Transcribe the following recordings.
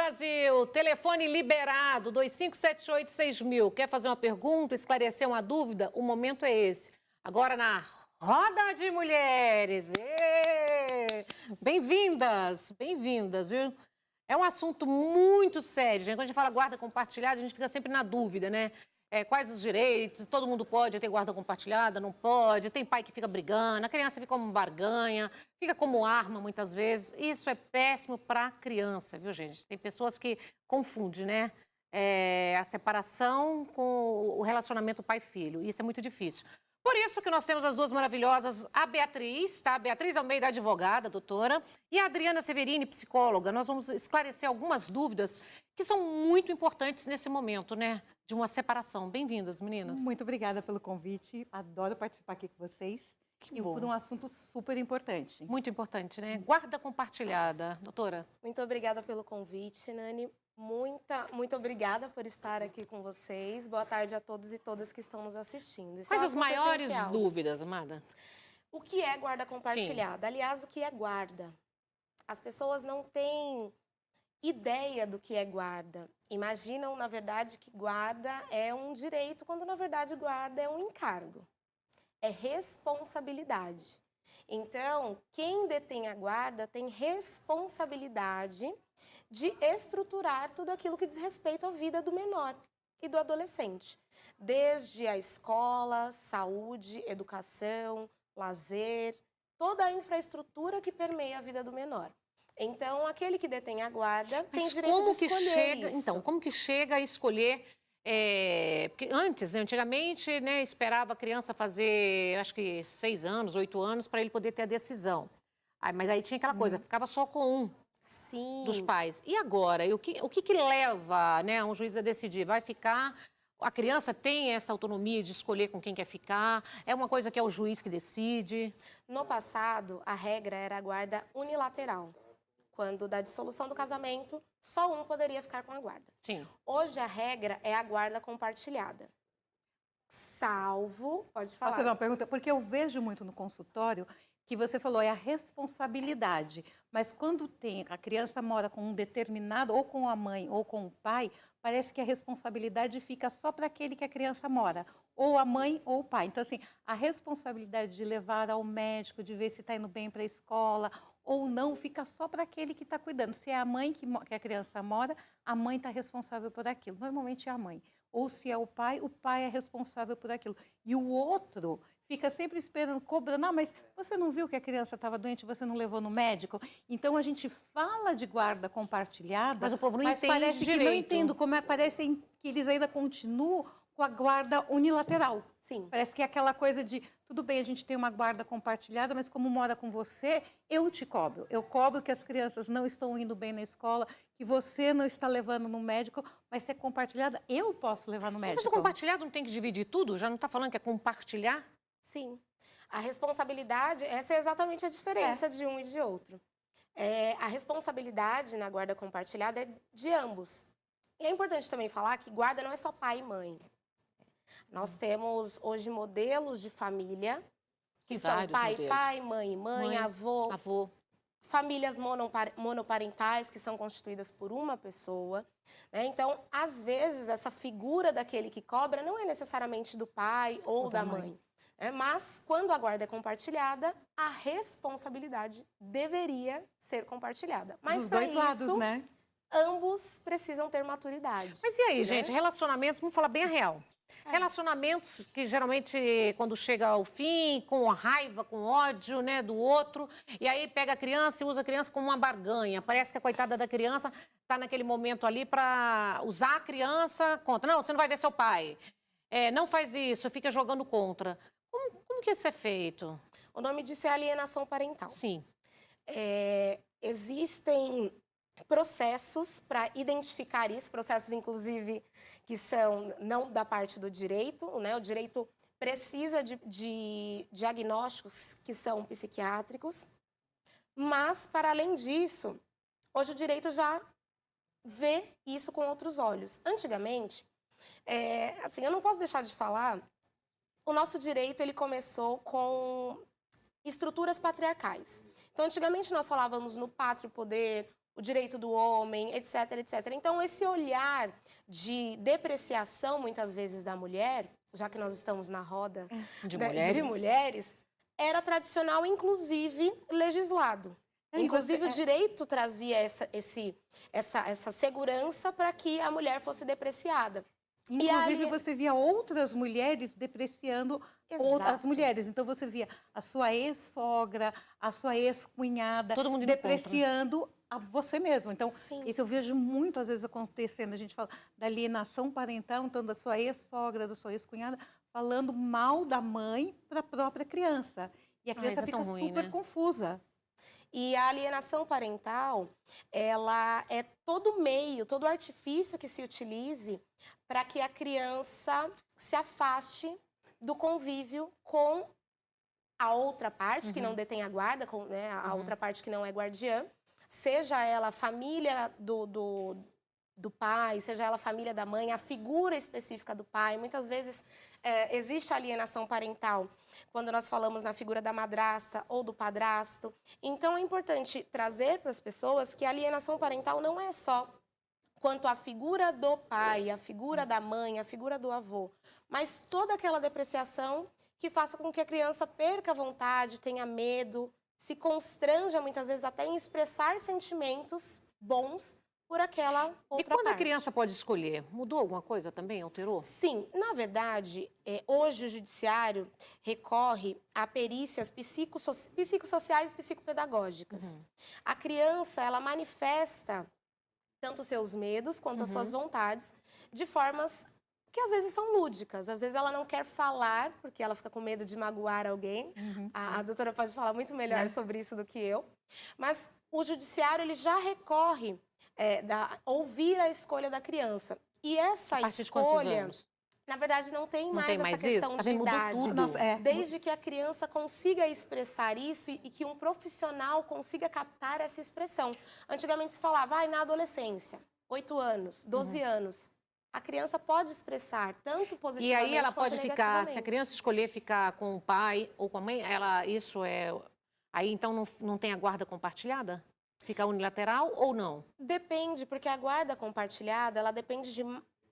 Brasil, telefone liberado, 25786000. Quer fazer uma pergunta, esclarecer uma dúvida? O momento é esse. Agora na Roda de Mulheres. Bem-vindas, bem-vindas, viu? É um assunto muito sério, gente. Quando a gente fala guarda compartilhada, a gente fica sempre na dúvida, né? Quais os direitos, todo mundo pode ter guarda compartilhada, não pode, tem pai que fica brigando, a criança fica como barganha, fica como arma muitas vezes. Isso é péssimo para a criança, viu, gente? Tem pessoas que confundem, né? A separação com o relacionamento pai-filho. Isso é muito difícil. Por isso que nós temos as duas maravilhosas, a Beatriz, tá? Beatriz Almeida, advogada, doutora, e a Adriana Severini, psicóloga. Nós vamos esclarecer algumas dúvidas que são muito importantes nesse momento, né? De uma separação. Bem-vindas, meninas. Muito obrigada pelo convite. Adoro participar aqui com vocês. Que bom. Por um assunto super importante. Muito importante, né? Guarda compartilhada. Doutora. Muito obrigada pelo convite, Nani. Muito obrigada por estar aqui com vocês. Boa tarde a todos e todas que estão nos assistindo. Quais as maiores dúvidas, amada? O que é guarda compartilhada? Sim. Aliás, o que é guarda? As pessoas não têm ideia do que é guarda. Imaginam, na verdade, que guarda é um direito, quando, na verdade, guarda é um encargo. É responsabilidade. Então, quem detém a guarda tem responsabilidade de estruturar tudo aquilo que diz respeito à vida do menor e do adolescente. Desde a escola, saúde, educação, lazer, toda a infraestrutura que permeia a vida do menor. Então, aquele que detém a guarda tem direito de escolher isso. Então, como que chega a escolher? Porque antigamente, né, esperava a criança fazer, acho que 6 anos, 8 anos, para ele poder ter a decisão. Mas aí tinha aquela coisa, ficava só com um. Sim. Dos pais. E agora? O que leva, né, um juiz a decidir? Vai ficar? A criança tem essa autonomia de escolher com quem quer ficar? É uma coisa que é o juiz que decide? No passado, a regra era a guarda unilateral. Quando da dissolução do casamento, só um poderia ficar com a guarda. Sim. Hoje a regra é a guarda compartilhada. Salvo, pode falar. Posso fazer uma pergunta? Porque eu vejo muito no consultório que você falou, é a responsabilidade. Mas quando a criança mora com um determinado, ou com a mãe ou com o pai, parece que a responsabilidade fica só para aquele que a criança mora. Ou a mãe ou o pai. Então, assim, a responsabilidade de levar ao médico, de ver se está indo bem para a escola ou não, fica só para aquele que está cuidando. Se é a mãe que a criança mora, a mãe está responsável por aquilo. Normalmente é a mãe. Ou se é o pai é responsável por aquilo. E o outro fica sempre esperando, cobrando. Não, mas você não viu que a criança estava doente, você não levou no médico? Então, a gente fala de guarda compartilhada, mas o povo não entende parece direito. que não entendo como parece que eles ainda continuam com a guarda unilateral. Sim. Parece que é aquela coisa de, tudo bem, a gente tem uma guarda compartilhada, mas como mora com você, eu te cobro. Eu cobro que as crianças não estão indo bem na escola, que você não está levando no médico, mas se é compartilhada, eu posso levar no médico. Mas o compartilhado não tem que dividir tudo? Já não está falando que é compartilhar? Sim. A responsabilidade, essa é exatamente a diferença de um e de outro. A responsabilidade na guarda compartilhada é de ambos. E é importante também falar que guarda não é só pai e mãe. Nós temos hoje modelos de família que são pai, mãe, avô. Famílias monoparentais que são constituídas por uma pessoa. Né? Então, às vezes, essa figura daquele que cobra não é necessariamente do pai ou da mãe. Mas, quando a guarda é compartilhada, a responsabilidade deveria ser compartilhada. Mas, dos dois lados, né? Ambos precisam ter maturidade. Mas e aí, gente? Relacionamentos, vamos falar bem a real. Relacionamentos que geralmente, quando chega ao fim, com raiva, com ódio, né, do outro, e aí pega a criança e usa a criança como uma barganha. Parece que a coitada da criança está naquele momento ali para usar a criança contra. Não, você não vai ver seu pai. Não faz isso, fica jogando contra. Como que isso é feito? O nome disso é alienação parental. Sim. Existem processos para identificar isso, processos, inclusive, que são não da parte do direito, né? O direito precisa de diagnósticos que são psiquiátricos, mas, para além disso, hoje o direito já vê isso com outros olhos. Antigamente, assim, eu não posso deixar de falar, o nosso direito ele começou com estruturas patriarcais. Então, antigamente, nós falávamos no pátrio poder, o direito do homem, etc, etc. Então, esse olhar de depreciação, muitas vezes, da mulher, já que nós estamos na roda de mulheres, era tradicional, inclusive legislado. Inclusive, o direito trazia essa segurança para que a mulher fosse depreciada. Inclusive, você via outras mulheres depreciando outras mulheres. Então, você via a sua ex-sogra, a sua ex-cunhada depreciando a você mesmo. Então, isso eu vejo muito, às vezes, acontecendo. A gente fala da alienação parental, então, da sua ex-sogra, da sua ex-cunhada, falando mal da mãe para a própria criança. E a criança fica super confusa. E a alienação parental, ela é todo meio, todo artifício que se utilize para que a criança se afaste do convívio com a outra parte, que não detém a guarda, né, a outra parte que não é guardiã, seja ela a família do pai, seja ela a família da mãe, a figura específica do pai. Muitas vezes existe alienação parental quando nós falamos na figura da madrasta ou do padrasto. Então, é importante trazer para as pessoas que a alienação parental não é só quanto à figura do pai, a figura da mãe, a figura do avô, mas toda aquela depreciação que faça com que a criança perca a vontade, tenha medo, se constranja muitas vezes até em expressar sentimentos bons por aquela outra parte. E quando a criança pode escolher? Mudou alguma coisa também? Alterou? Sim. Na verdade, hoje o judiciário recorre a perícias psicossociais e psicopedagógicas. A criança, ela manifesta tanto os seus medos quanto as suas vontades de formas que às vezes são lúdicas. Às vezes ela não quer falar, porque ela fica com medo de magoar alguém. A doutora pode falar muito melhor sobre isso do que eu. Mas o judiciário, ele já recorre ouvir a escolha da criança. E essa escolha, na verdade, não tem mais essa questão de idade. Desde que a criança consiga expressar isso e que um profissional consiga captar essa expressão. Antigamente se falava, na adolescência, 8 anos, 12 anos. A criança pode expressar tanto positivamente quanto negativamente. E aí ela pode ficar, se a criança escolher ficar com o pai ou com a mãe, aí então não tem a guarda compartilhada? Fica unilateral ou não? Depende, porque a guarda compartilhada, ela depende de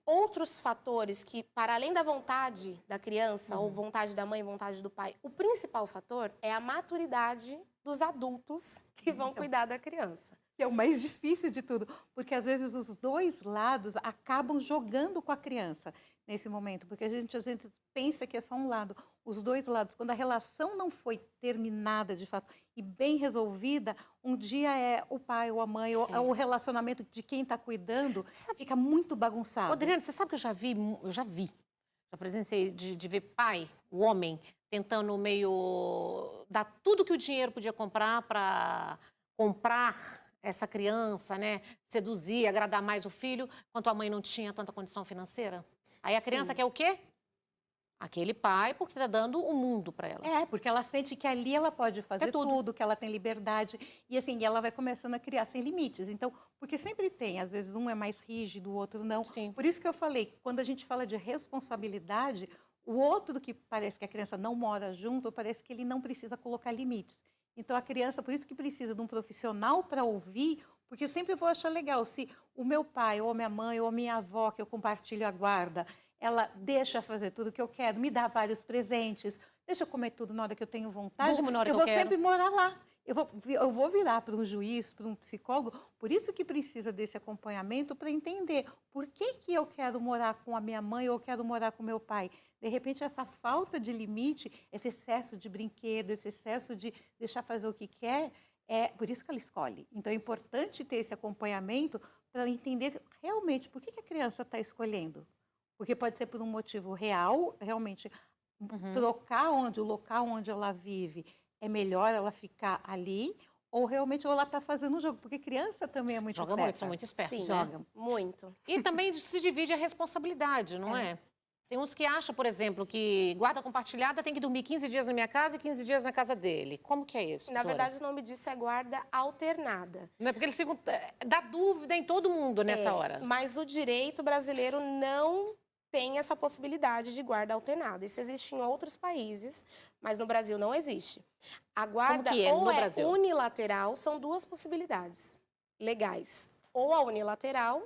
outros fatores que, para além da vontade da criança, ou vontade da mãe, vontade do pai, o principal fator é a maturidade dos adultos que vão cuidar da criança. Que é o mais difícil de tudo, porque às vezes os dois lados acabam jogando com a criança nesse momento, porque a gente pensa que é só um lado. Os dois lados, quando a relação não foi terminada de fato e bem resolvida, um dia é o pai ou a mãe, ou o relacionamento de quem está cuidando fica muito bagunçado. Adriana, você sabe que eu já presenciei de ver pai, o homem, tentando dar tudo que o dinheiro podia comprar para comprar essa criança, né? Seduzir, agradar mais o filho, quanto a mãe não tinha tanta condição financeira. Aí a criança quer o quê? Aquele pai, porque está dando o mundo para ela. Porque ela sente que ali ela pode fazer tudo, que ela tem liberdade. E assim, ela vai começando a criar sem limites. Então, porque sempre tem, às vezes um é mais rígido, o outro não. Sim. Por isso que eu falei, quando a gente fala de responsabilidade, o outro que parece que a criança não mora junto, parece que ele não precisa colocar limites. Então, a criança, por isso que precisa de um profissional para ouvir, porque eu sempre vou achar legal se o meu pai, ou minha mãe, ou minha avó, que eu compartilho a guarda, ela deixa fazer tudo que eu quero, me dá vários presentes, deixa eu comer tudo na hora que eu tenho vontade, eu vou sempre morar lá. Eu vou virar para um juiz, para um psicólogo, por isso que precisa desse acompanhamento para entender por que eu quero morar com a minha mãe ou eu quero morar com o meu pai. De repente, essa falta de limite, esse excesso de brinquedo, esse excesso de deixar fazer o que quer, é por isso que ela escolhe. Então, é importante ter esse acompanhamento para entender realmente por que a criança está escolhendo. Porque pode ser por um motivo real, realmente trocar o local onde ela vive, é melhor ela ficar ali, ou realmente ela está fazendo um jogo, porque criança também é muito esperta. Joga muito, são muito espertos. Sim, jogam muito. E também se divide a responsabilidade, não é? Tem uns que acham, por exemplo, que guarda compartilhada tem que dormir 15 dias na minha casa e 15 dias na casa dele. Como que é isso, Na verdade, o nome disso é guarda alternada. Não é porque eles ficam... dá dúvida em todo mundo nessa hora. Mas o direito brasileiro não tem essa possibilidade de guarda alternada. Isso existe em outros países, mas no Brasil não existe. A guarda ou é unilateral, são duas possibilidades. legais, ou a unilateral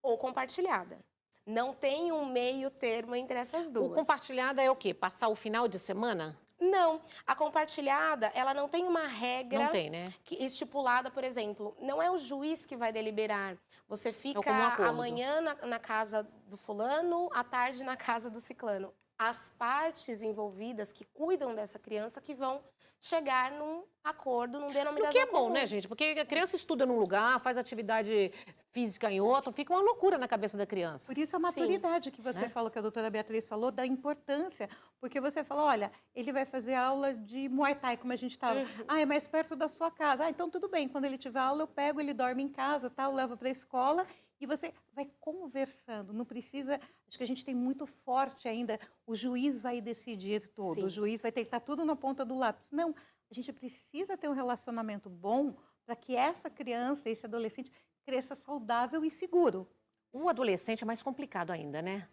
ou compartilhada. Não tem um meio termo entre essas duas. O compartilhado é o quê? Passar o final de semana? Não, a compartilhada, ela não tem uma regra Não tem, né? estipulada, por exemplo, não é o juiz que vai deliberar. Você fica comum acordo. amanhã na casa do fulano, à tarde na casa do ciclano. As partes envolvidas que cuidam dessa criança que vão chegar num acordo, num denominador O que é bom, comum. né, gente? Porque a criança estuda num lugar, faz atividade física em outro, fica uma loucura na cabeça da criança. Por isso a Sim. maturidade que você Né? falou, que a doutora Beatriz falou, da importância. Porque você falou, olha, ele vai fazer aula de Muay Thai, como a gente estava. Ah, é mais perto da sua casa. Ah, então tudo bem, quando ele tiver aula eu pego, ele dorme em casa, tal, levo para a escola e você vai conversando. Não precisa, acho que a gente tem muito forte ainda, o juiz vai decidir tudo, Sim. o juiz vai ter que estar tudo na ponta do lápis. Não, a gente precisa ter um relacionamento bom para que essa criança, esse adolescente, cresça saudável e seguro. O adolescente é mais complicado ainda, né?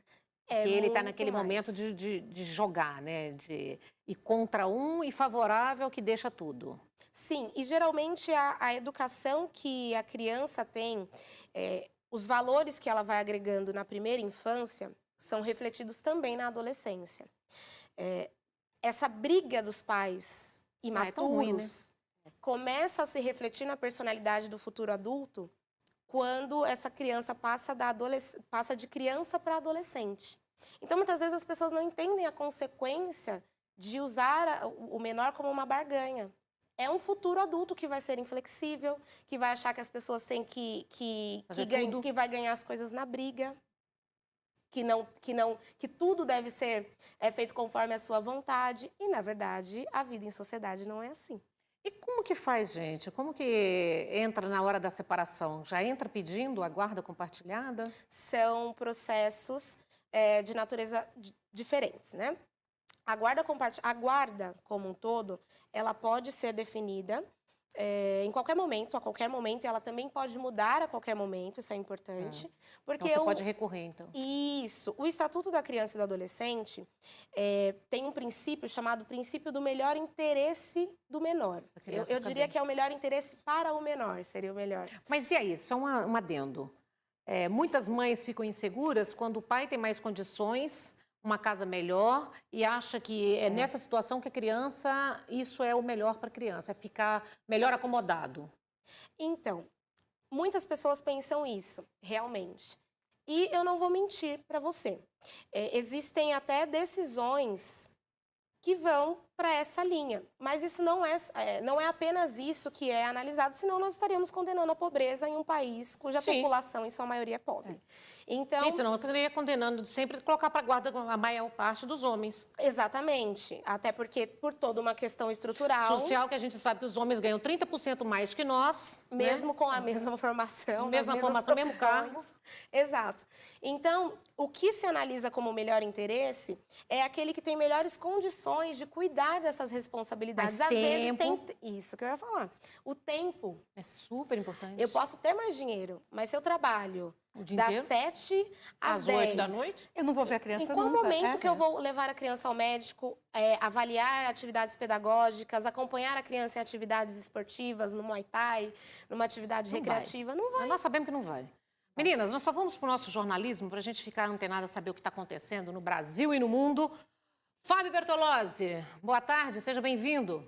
É Porque ele está muito naquele mais. momento de jogar, né? De ir contra um e favorável que deixa tudo. Sim, e geralmente a educação que a criança tem, os valores que ela vai agregando na primeira infância são refletidos também na adolescência. Essa briga dos pais é tão ruim, né? imaturos começa a se refletir na personalidade do futuro adulto quando essa criança passa de criança para adolescente. Então, muitas vezes as pessoas não entendem a consequência de usar o menor como uma barganha. É um futuro adulto que vai ser inflexível, que vai achar que as pessoas têm que vai ganhar as coisas na briga, que tudo deve ser feito conforme a sua vontade. E, na verdade, a vida em sociedade não é assim. E como que faz, gente? Como que entra na hora da separação? Já entra pedindo a guarda compartilhada? São processos de natureza diferentes, né? A guarda como um todo, ela pode ser definida em qualquer momento, a qualquer momento, e ela também pode mudar a qualquer momento, isso é importante. Porque Então você pode recorrer, então. Isso. O Estatuto da Criança e do Adolescente tem um princípio chamado princípio do melhor interesse do menor. Eu diria que é o melhor interesse para o menor, seria o melhor. Mas e aí, só um adendo. Muitas mães ficam inseguras quando o pai tem mais condições, uma casa melhor, e acha que é nessa situação que a criança, isso é o melhor para a criança, é ficar melhor acomodado. Então, muitas pessoas pensam isso, realmente. E eu não vou mentir para você. Existem até decisões que vão para essa linha. Mas isso não é apenas isso que é analisado, senão nós estaríamos condenando a pobreza em um país cuja Sim. população, em sua maioria, é pobre. Então, Sim, senão você estaria condenando sempre colocar para guarda a maior parte dos homens. exatamente. Até porque, por toda uma questão estrutural, Social, que a gente sabe que os homens ganham 30% mais que nós. mesmo com a mesma formação, Mesma nas mesmas formação, mesmo profissões. cargo. Exato. Então, o que se analisa como melhor interesse é aquele que tem melhores condições de cuidar dessas responsabilidades. Mais Às vezes tempo. tem isso que eu ia falar. O tempo. É super importante. Eu posso ter mais dinheiro, mas se eu trabalho O dia das inteiro? 7 às 10. 8 da noite? Eu não vou ver a criança Em qual nunca. momento que eu vou levar a criança ao médico, avaliar atividades pedagógicas, acompanhar a criança em atividades esportivas, no Muay Thai, numa atividade Não recreativa? Não vai. Nós sabemos que não vai. Meninas, nós só vamos para o nosso jornalismo para a gente ficar antenada, saber o que está acontecendo no Brasil e no mundo. Fábio Bertolozzi, boa tarde, seja bem-vindo.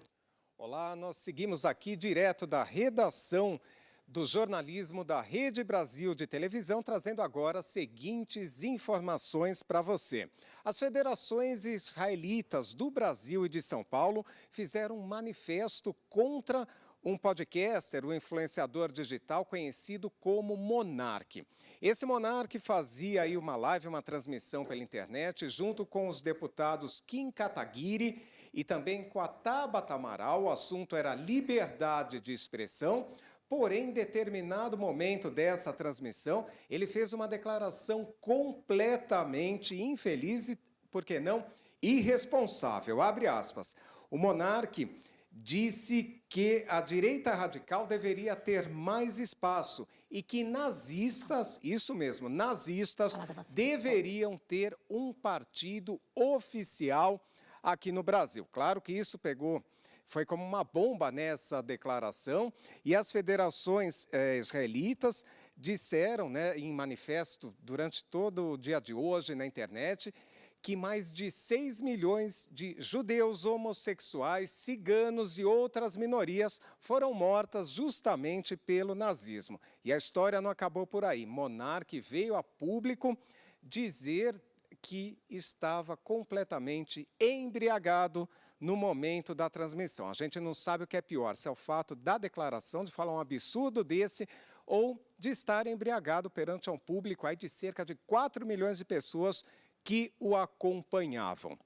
Olá, nós seguimos aqui direto da redação do jornalismo da Rede Brasil de televisão, trazendo agora as seguintes informações para você. As federações israelitas do Brasil e de São Paulo fizeram um manifesto contra um podcaster, um influenciador digital conhecido como Monark. Esse Monark fazia aí uma live, uma transmissão pela internet, junto com os deputados Kim Kataguiri e também com a Tabata Amaral. O assunto era liberdade de expressão. Porém, em determinado momento dessa transmissão, ele fez uma declaração completamente infeliz e, por que não, irresponsável. Abre aspas. O Monark disse que a direita radical deveria ter mais espaço e que nazistas, isso mesmo, nazistas, deveriam ter um partido oficial aqui no Brasil. Claro que isso pegou foi como uma bomba nessa declaração, e as federações israelitas disseram, né, em manifesto durante todo o dia de hoje na internet, que mais de 6 milhões de judeus, homossexuais, ciganos e outras minorias foram mortas justamente pelo nazismo. E a história não acabou por aí. Monark veio a público dizer que estava completamente embriagado no momento da transmissão. A gente não sabe o que é pior, se é o fato da declaração de falar um absurdo desse ou de estar embriagado perante um público aí de cerca de 4 milhões de pessoas que o acompanhavam.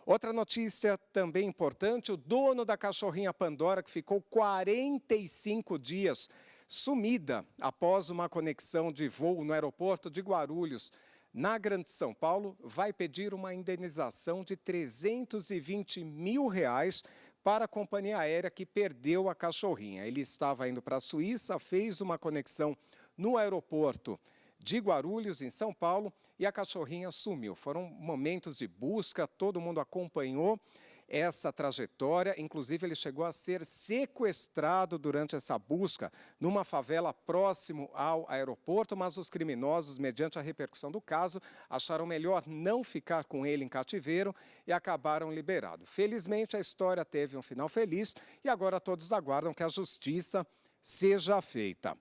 Outra notícia também importante, o dono da cachorrinha Pandora, que ficou 45 dias sumida após uma conexão de voo no aeroporto de Guarulhos, na Grande São Paulo, vai pedir uma indenização de R$320 mil para a companhia aérea que perdeu a cachorrinha. Ele estava indo para a Suíça, fez uma conexão no aeroporto de Guarulhos, em São Paulo, e a cachorrinha sumiu. Foram momentos de busca, todo mundo acompanhou essa trajetória, inclusive ele chegou a ser sequestrado durante essa busca numa favela próximo ao aeroporto, mas os criminosos, mediante a repercussão do caso, acharam melhor não ficar com ele em cativeiro e acabaram liberado. Felizmente a história teve um final feliz e agora todos aguardam que a justiça seja feita.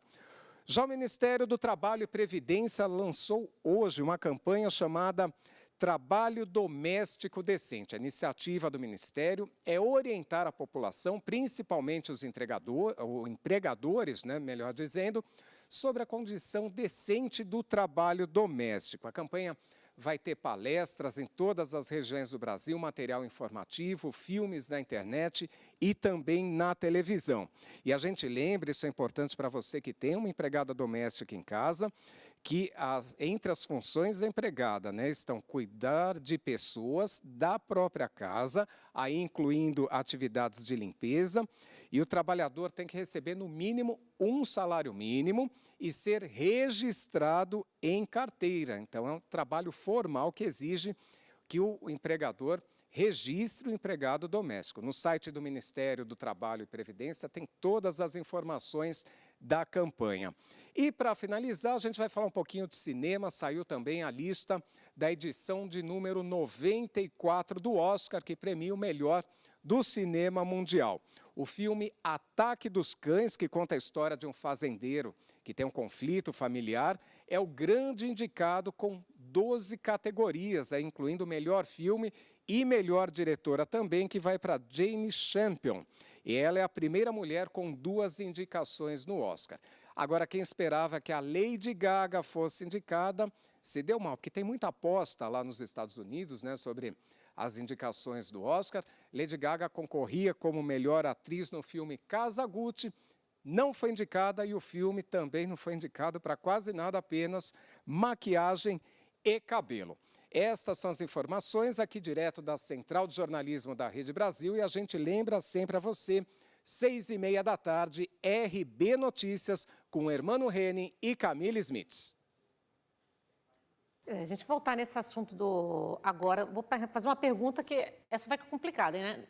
Já o Ministério do Trabalho e Previdência lançou hoje uma campanha chamada Trabalho Doméstico Decente. A iniciativa do Ministério é orientar a população, principalmente os empregadores, né, melhor dizendo, sobre a condição decente do trabalho doméstico. A campanha vai ter palestras em todas as regiões do Brasil, material informativo, filmes na internet e também na televisão. E a gente lembra, isso é importante para você que tem uma empregada doméstica em casa, que entre as funções da empregada, né, estão cuidar de pessoas da própria casa, aí incluindo atividades de limpeza, e o trabalhador tem que receber no mínimo um salário mínimo e ser registrado em carteira. Então é um trabalho formal que exige que o empregador registre o empregado doméstico. No site do Ministério do Trabalho e Previdência tem todas as informações da campanha. E para finalizar, a gente vai falar um pouquinho de cinema. Saiu também a lista da edição de número 94 do Oscar, que premia o melhor do cinema mundial. O filme Ataque dos Cães, que conta a história de um fazendeiro que tem um conflito familiar, é o grande indicado com 12 categorias, incluindo melhor filme e melhor diretora também, que vai para Jane Campion. E ela é a primeira mulher com 2 indicações no Oscar. Agora, quem esperava que a Lady Gaga fosse indicada, se deu mal, porque tem muita aposta lá nos Estados Unidos, né, sobre as indicações do Oscar. Lady Gaga concorria como melhor atriz no filme Casa Gucci, não foi indicada, e o filme também não foi indicado para quase nada, apenas maquiagem e cabelo. Estas são as informações aqui direto da Central de Jornalismo da Rede Brasil, e a gente lembra sempre a você, 6h30 da tarde, RB Notícias, com Hermano Henning e Camille Smith. A gente voltar nesse assunto do agora, vou fazer uma pergunta que essa vai ficar complicada, né?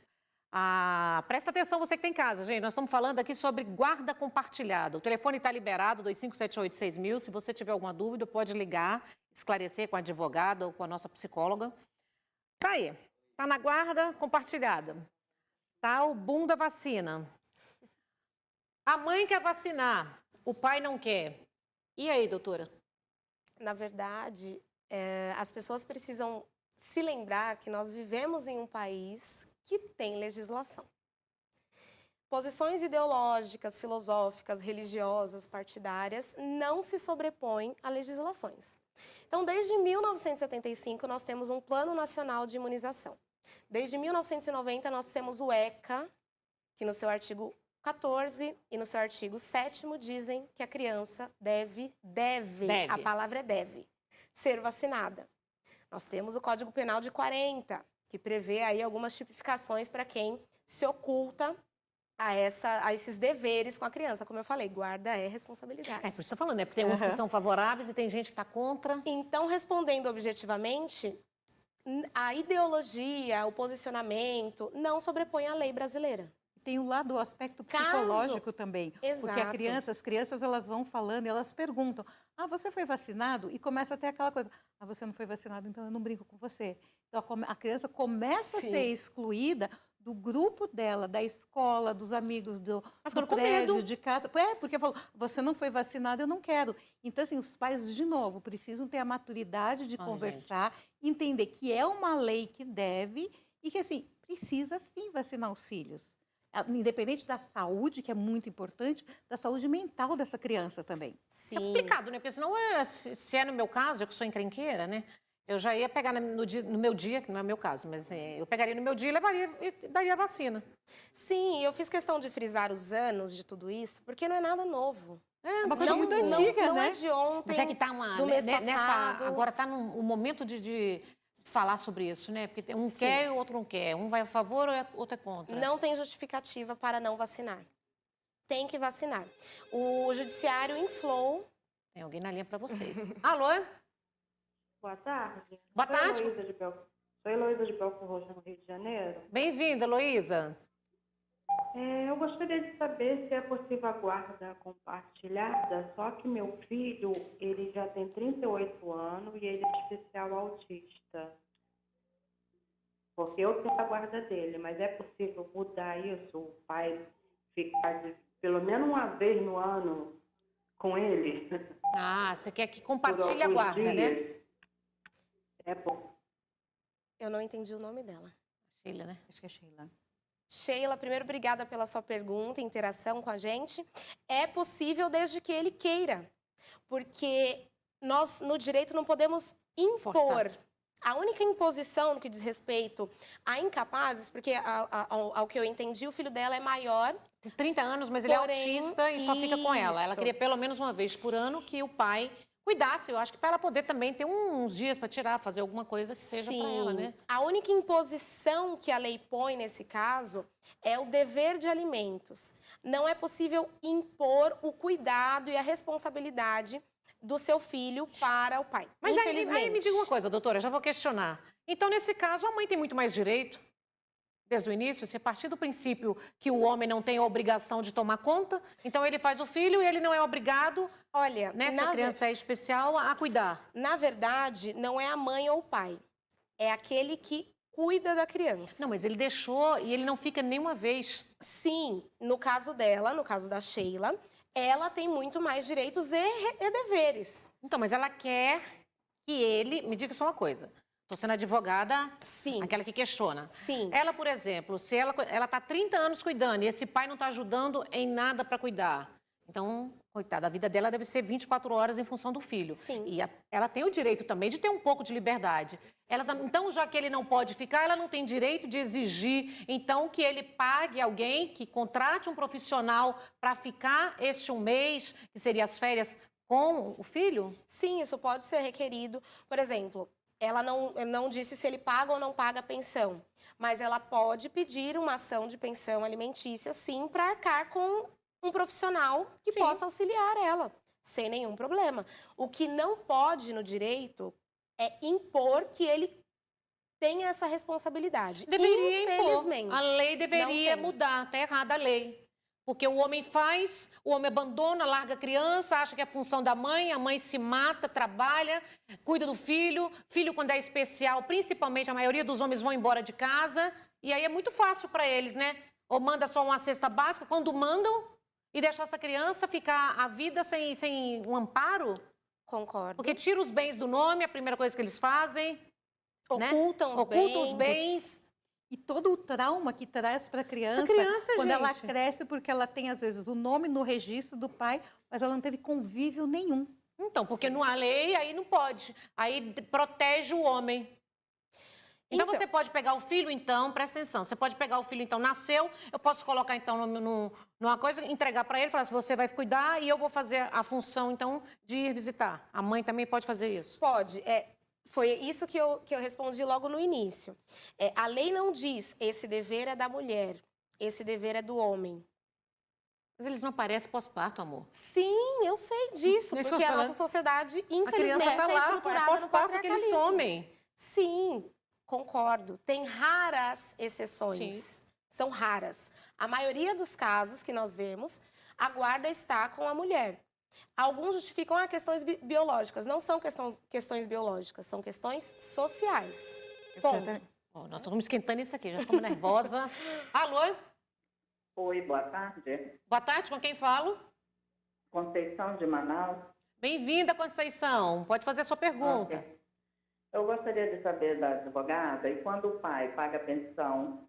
Presta atenção você que tem em casa, gente. Nós estamos falando aqui sobre guarda compartilhada. O telefone está liberado, 25786000. Se você tiver alguma dúvida, pode ligar, esclarecer com a advogada ou com a nossa psicóloga. Tá aí, tá na guarda compartilhada. Tá o boom da vacina. A mãe quer vacinar, o pai não quer. E aí, doutora? Na verdade, as pessoas precisam se lembrar que nós vivemos em um país que tem legislação. Posições ideológicas, filosóficas, religiosas, partidárias não se sobrepõem a legislações. Então, desde 1975, nós temos um Plano Nacional de Imunização. Desde 1990, nós temos o ECA, que no seu artigo 14 e no seu artigo 7º dizem que a criança deve, a palavra é deve, ser vacinada. Nós temos o Código Penal de 40, que prevê aí algumas tipificações para quem se oculta a esses deveres com a criança. Como eu falei, guarda é responsabilidade. Por isso que eu tô falando, né? Porque tem uns que são favoráveis e tem gente que está contra. Então, respondendo objetivamente, a ideologia, o posicionamento não sobrepõe à lei brasileira. tem o lado, o aspecto Caso- psicológico também. Porque Exato. as crianças elas vão falando e elas perguntam, você foi vacinado? E começa a ter aquela coisa, você não foi vacinado, então eu não brinco com você. Então a criança começa a Sim. ser excluída do grupo dela, da escola, dos amigos, do ficando com prédio, medo. de casa. Porque falou, você não foi vacinado, eu não quero. Então, assim, os pais, de novo, precisam ter a maturidade de Ai, conversar, entender que é uma lei que deve e que, assim, precisa sim vacinar os filhos. Independente da saúde, que é muito importante, da saúde mental dessa criança também. É Sim. complicado, né? Porque senão, se é no meu caso, eu que sou encrenqueira, né? Eu já ia pegar no meu dia, que não é meu caso, mas eu pegaria no meu dia e levaria e daria a vacina. Sim, eu fiz questão de frisar os anos de tudo isso, porque não é nada novo. É uma coisa muito antiga, não né? é de ontem, Mas é que tá do mês passado. agora tá um momento de falar sobre isso, né? Porque um Sim. quer e o outro não quer. Um vai a favor, o outro é contra. Não tem justificativa para não vacinar. Tem que vacinar. O judiciário inflou. Tem alguém na linha para vocês. Alô? Boa tarde. Boa tarde. Sou Heloísa de Belco Roxo, no Rio de Janeiro. Bem-vinda, Heloísa. Eu gostaria de saber se é possível a guarda compartilhada, só que meu filho, ele já tem 38 anos e ele é especial autista. Porque eu tenho a guarda dele, mas é possível mudar isso? O pai ficar pelo menos uma vez no ano com ele? Ah, você quer que por compartilhe a alguns guarda, né? dias? É bom. Eu não entendi o nome dela. Sheila, né? Acho que é Sheila. Sheila, primeiro, obrigada pela sua pergunta, interação com a gente. É possível desde que ele queira, porque nós, no direito, não podemos impor. Forçar. A única imposição no que diz respeito a incapazes, porque ao que eu entendi, o filho dela é maior. Tem 30 anos, mas ele Porém, é autista e só fica com ela. Ela isso. queria pelo menos uma vez por ano que o pai cuidasse, eu acho que para ela poder também ter uns dias para tirar, fazer alguma coisa que seja para ela, né? A única imposição que a lei põe nesse caso é o dever de alimentos. Não é possível impor o cuidado e a responsabilidade do seu filho para o pai. Mas infelizmente. aí me diga uma coisa, doutora, já vou questionar. Então, nesse caso, a mãe tem muito mais direito, desde o início, se a partir do princípio que o homem não tem a obrigação de tomar conta, então ele faz o filho e ele não é obrigado, Olha, né, se a criança é especial, a cuidar. na verdade, não é a mãe ou o pai. É aquele que cuida da criança. Não, mas ele deixou e ele não fica nenhuma vez. Sim, no caso dela, no caso da Sheila, ela tem muito mais direitos e deveres. Então, mas ela quer que ele... Me diga só uma coisa. Estou sendo advogada, Sim, aquela que questiona. sim. Ela, por exemplo, se ela está 30 anos cuidando e esse pai não está ajudando em nada para cuidar. Então, coitada, a vida dela deve ser 24 horas em função do filho. Sim. E ela tem o direito também de ter um pouco de liberdade. Então, já que ele não pode ficar, ela não tem direito de exigir, então, que ele pague alguém, que contrate um profissional para ficar um mês, que seria as férias, com o filho? Sim, isso pode ser requerido. Por exemplo, ela não disse se ele paga ou não paga a pensão, mas ela pode pedir uma ação de pensão alimentícia, sim, para arcar com um profissional que Sim. possa auxiliar ela, sem nenhum problema. O que não pode no direito é impor que ele tenha essa responsabilidade. Deveria Infelizmente. impor. A lei deveria não tem. mudar, está errada a lei. Porque o homem faz, o homem abandona, larga a criança, acha que é função da mãe, a mãe se mata, trabalha, cuida do filho. Filho, quando é especial, principalmente a maioria dos homens vão embora de casa. E aí é muito fácil para eles, né? Ou manda só uma cesta básica, quando mandam, e deixa essa criança ficar a vida sem um amparo. Concordo. Porque tira os bens do nome, a primeira coisa que eles fazem. né? Ocultam os bens. E todo o trauma que traz para a criança, quando ela gente. cresce, porque ela tem, às vezes, o nome no registro do pai, mas ela não teve convívio nenhum. Então, porque não há lei, aí não pode. Aí protege o homem. Então, você pode pegar o filho, então, presta atenção, você pode pegar o filho, então, nasceu, eu posso colocar, então, numa coisa, entregar para ele, falar assim, você vai cuidar e eu vou fazer a função, então, de ir visitar. A mãe também pode fazer isso? Pode. Foi isso que eu respondi logo no início. A lei não diz esse dever é da mulher, esse dever é do homem. Mas eles não aparecem pós-parto, amor. Sim, eu sei disso, Isso que eu porque a tô nossa falando. sociedade, A infelizmente, criança tá é lá, estruturada no pós-parto que eles patriarcalismo. somem. Sim, concordo. Tem raras exceções. Sim. São raras. A maioria dos casos que nós vemos, a guarda está com a mulher. Alguns justificam questões biológicas. Não são questões biológicas, são questões sociais. Ponto. Oh, nós estamos esquentando isso aqui, já ficamos nervosa. Alô? Oi, boa tarde. Boa tarde, com quem falo? Conceição de Manaus. Bem-vinda, Conceição. Pode fazer a sua pergunta. Ok. Eu gostaria de saber da advogada, e quando o pai paga pensão,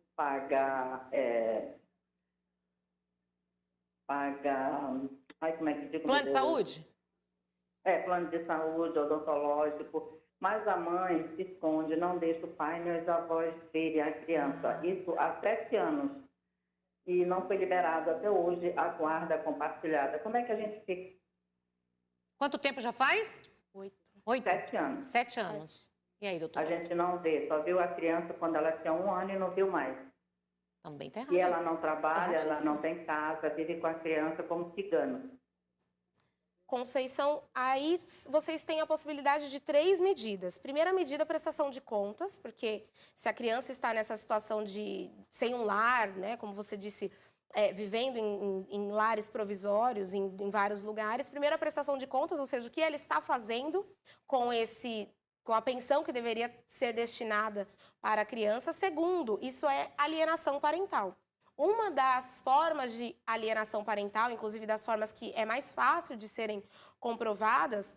como é que digo? Plano de saúde? Plano de saúde, odontológico, mas a mãe se esconde, não deixa o pai nem os avós verem a criança. Isso há 7 anos. E não foi liberado até hoje a guarda compartilhada. Como é que a gente fica? Quanto tempo já faz? 8. 7 anos. 7 anos. E aí, A doutora? gente não vê, só viu a criança quando ela tinha 1 ano e não viu mais. Também tá errado. E ela não trabalha, ela Erradíssimo. não tem casa, vive com a criança como cigano. Conceição, aí vocês têm a possibilidade de 3 medidas. Primeira medida, prestação de contas, porque se a criança está nessa situação de sem um lar, né, como você disse, vivendo em lares provisórios, em vários lugares, primeira prestação de contas, ou seja, o que ela está fazendo com a pensão que deveria ser destinada para a criança. Segundo, isso é alienação parental. Uma das formas de alienação parental, inclusive das formas que é mais fácil de serem comprovadas,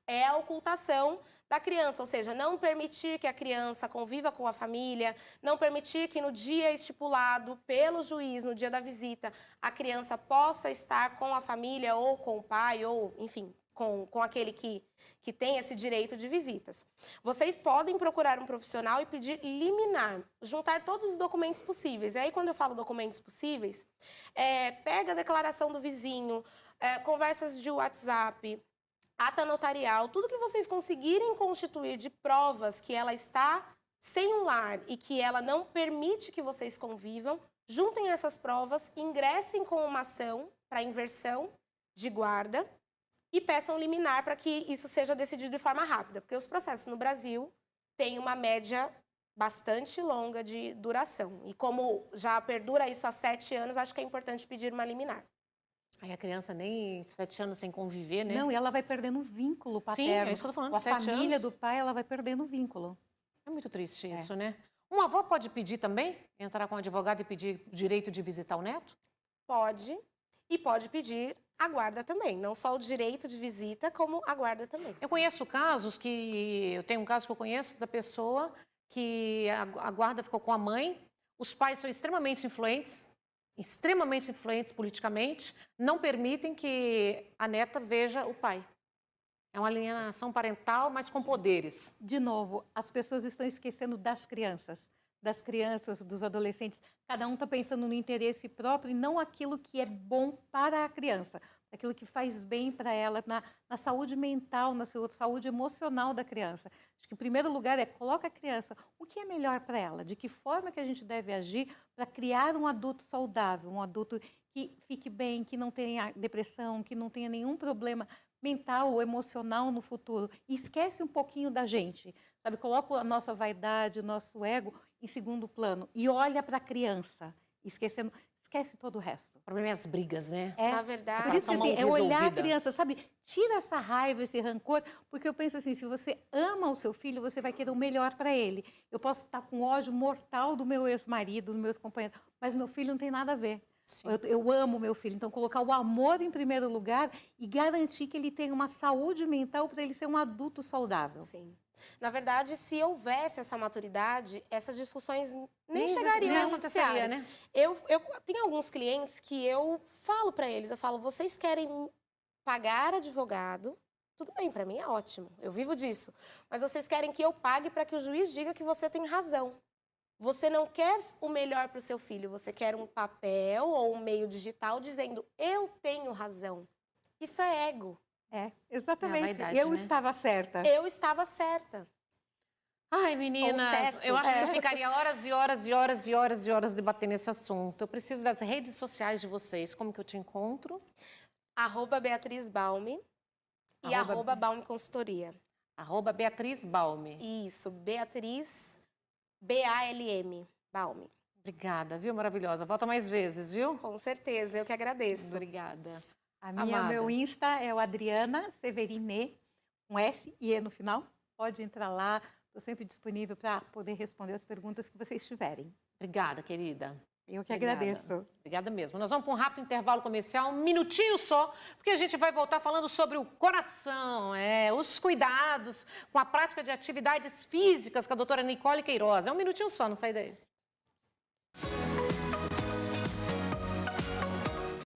é a ocultação da criança, ou seja, não permitir que a criança conviva com a família, não permitir que no dia estipulado pelo juiz, no dia da visita, a criança possa estar com a família ou com o pai, ou, enfim, com aquele que tem esse direito de visitas. Vocês podem procurar um profissional e pedir liminar, juntar todos os documentos possíveis. E aí, quando eu falo documentos possíveis, pega a declaração do vizinho, conversas de WhatsApp, ata notarial, tudo que vocês conseguirem constituir de provas que ela está sem um lar e que ela não permite que vocês convivam, juntem essas provas, ingressem com uma ação para inversão de guarda e peçam liminar para que isso seja decidido de forma rápida, porque os processos no Brasil têm uma média bastante longa de duração. E como já perdura isso há 7 anos, acho que é importante pedir uma liminar. Aí a criança nem 7 anos sem conviver, né? Não, e ela vai perdendo o vínculo Sim, paterno. é isso que eu tô falando, Com a 7 família anos. do pai, ela vai perdendo o vínculo. É muito triste isso, né? Um avô pode pedir também? Entrar com um advogado e pedir o direito de visitar o neto? Pode, e pode pedir a guarda também. Não só o direito de visita, como a guarda também. Eu conheço casos eu tenho um caso que eu conheço da pessoa que a guarda ficou com a mãe, os pais são extremamente influentes politicamente, não permitem que a neta veja o pai. É uma alienação parental, mas com poderes. De novo, as pessoas estão esquecendo das crianças, dos adolescentes. Cada um está pensando no interesse próprio e não aquilo que é bom para a criança, aquilo que faz bem para ela, na saúde mental, na saúde emocional da criança. Acho que, em primeiro lugar, coloca a criança, o que é melhor para ela, de que forma que a gente deve agir para criar um adulto saudável, um adulto que fique bem, que não tenha depressão, que não tenha nenhum problema mental ou emocional no futuro. E esquece um pouquinho da gente, sabe? Coloca a nossa vaidade, o nosso ego em segundo plano e olha para a criança, esquece todo o resto. O problema é as brigas, né? Na verdade, Por isso, Separação assim, mal olhar a resolvida. criança, sabe? Tira essa raiva, esse rancor, porque eu penso assim, se você ama o seu filho, você vai querer o melhor para ele. Eu posso estar com ódio mortal do meu ex-marido, dos meus companheiros, mas meu filho não tem nada a ver. Eu amo meu filho, então colocar o amor em primeiro lugar e garantir que ele tenha uma saúde mental para ele ser um adulto saudável. sim. Na verdade, se houvesse essa maturidade, essas discussões nem Nem chegariam ao aconteceria, judiciário. né? Eu tenho alguns clientes que eu falo para eles, vocês querem pagar advogado? Tudo bem, para mim é ótimo, eu vivo disso. Mas vocês querem que eu pague para que o juiz diga que você tem razão. Você não quer o melhor para o seu filho, você quer um papel ou um meio digital dizendo, eu tenho razão. Isso é ego. Exatamente. vaidade, Eu né? estava certa. Eu estava certa. Ai, meninas, certo. eu acho que a gente ficaria horas e horas e horas e horas e horas debatendo esse assunto. Eu preciso das redes sociais de vocês. Como que eu te encontro? @Beatriz Baume e Arroba- @Baume Consultoria. @Beatriz Baume. Isso, Beatriz, BALM, Baume. Obrigada, viu? Maravilhosa. Volta mais vezes, viu? Com certeza, eu que agradeço. Obrigada. Meu Insta é o Adriana Severine, com S e E no final. Pode entrar lá, estou sempre disponível para poder responder as perguntas que vocês tiverem. Obrigada, querida. Eu que Obrigada. agradeço. Obrigada mesmo. Nós vamos para um rápido intervalo comercial, um minutinho só, porque a gente vai voltar falando sobre o coração, os cuidados com a prática de atividades físicas com a doutora Nicole Queiroz. É um minutinho só, não sai daí.